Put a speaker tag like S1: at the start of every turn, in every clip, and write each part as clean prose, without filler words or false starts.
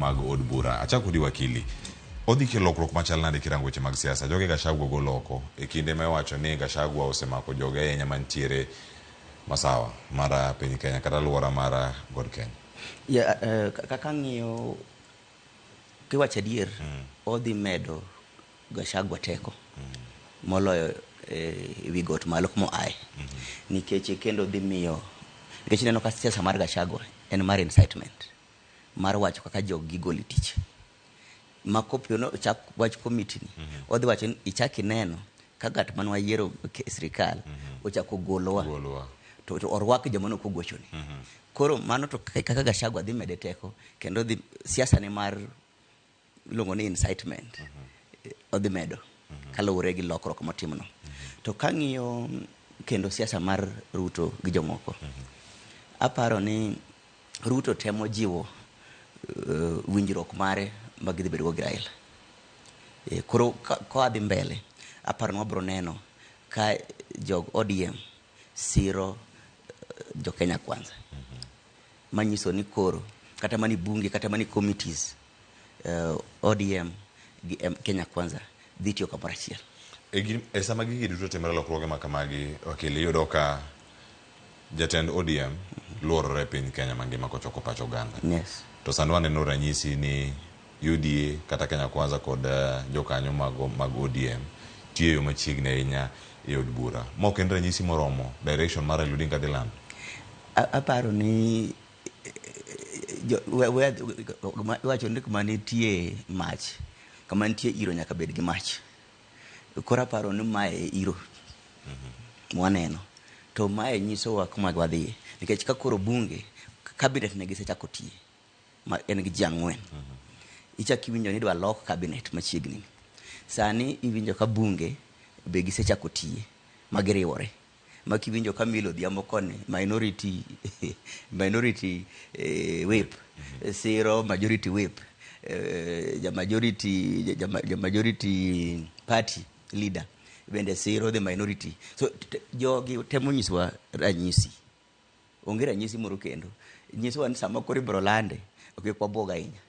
S1: mag od bura. Achako di wakili. Odhi ke lokruok machal nade kirango weche mag siasa. Joge Gachagua go loko e kinde ma iwacho ni Gachagua osemako joge ahinya mantiere masawa mara piny Kenya kata luora mara god Kenya.
S2: Kaka ng'iyo kiwacho adier, odhi medo Gachagua teko moloyo wi got malo kuma aye. Nikech kendo dhi miyo nikech neno ka siasa mar Gachagua en mar incitement, mar wacho kaka jogi goli tich. Makopio no chak wach committee ni odhi wacho ni ichaki neno ka gat manwa yiero sirikal ochako golowa to orwak jamano ko gochoni. Koro mano to kaka Gachagua dhi mede teko kendo dhi siasa ne mar longo ni incitement odhi medo kaluwore gi lokruok motimno. To kang'iyo kendo siasa mar Ruto gi jomoko, aparo ni Ruto temo jiwo winjruok mare magidhi bedo gi Raila. Koro ko adhi mbele, aparo ni wabro neno ka jog ODM siro jo Kenya Kwanza. Manyiso ni koro kata mani bunge kata mani committees ODM gi Kenya Kwanza dhi tiyo kamoro achiel.
S1: E sama gigi duto timore lokruoge ma kamagi, wakili yudo ka jatend ODM luorore piny Kenya mangima kochoko pacho Uganda.
S2: Yes.
S1: To sani waneno ranyisi ni UDA kata Kenya Kwanza kod jokanyo mag ODM tiyo yo machiegni ahinya e od bura. Mok en ranyisi moromo direction mar Raila Odinga dhi land.
S2: Aparo ni wacho ni kuma nitie mach, kama nitie iro nyaka bed gi mach. Koro aparo ni mae iro mwaneno. To mae nyisowa kuma wadhi. Nikech ka koro bunge, cabinet ne gisechako tiye. En gi ji 4. Ichaki winjo ni dwa lok cabinet machiegni. Sani iwinjo ka bunge be gisechako tiye magiriwore. Makiwinjo ka Milo Odhiambo koni minority whip, zero majority whip, majority party leader bende zero the minority. So jogi temo nyiswa ranyisi. Onge ranyisi moro kendo. Nyiswa ni sama kori bro lande ok kwa boga ahinya.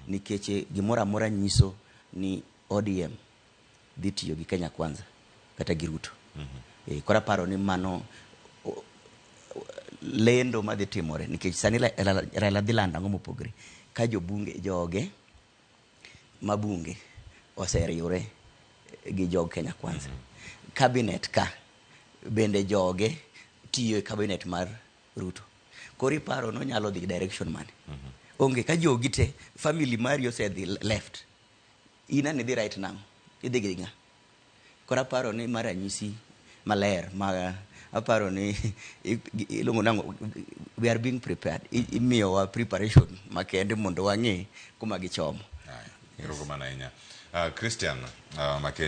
S2: Nikech gimoro amora nyiso ni ODM dhi tiyo gi Kenya Kwanza kata gi Ruto. Kora paro ni mano lendo madhi timore nikech sani Raila dhi landa ngo mopogre ka joge mabunge oseriwore gi jog Kenya Kwanza. Cabinet ka bende joge tiyo e cabinet mar Ruto. Kori paro no nyalo dhi direction mane. Onge ka jogi te family mari osedhi left, ina ne dhi right now idhi gi nga. Kora paro ni mara nyisi maler ma aparo ni ilongo nango we are being prepared. Imiyo wa preparation makende mondo wang'e kuma gichomo.
S1: Erokamano ahinya. Christian Mackenzie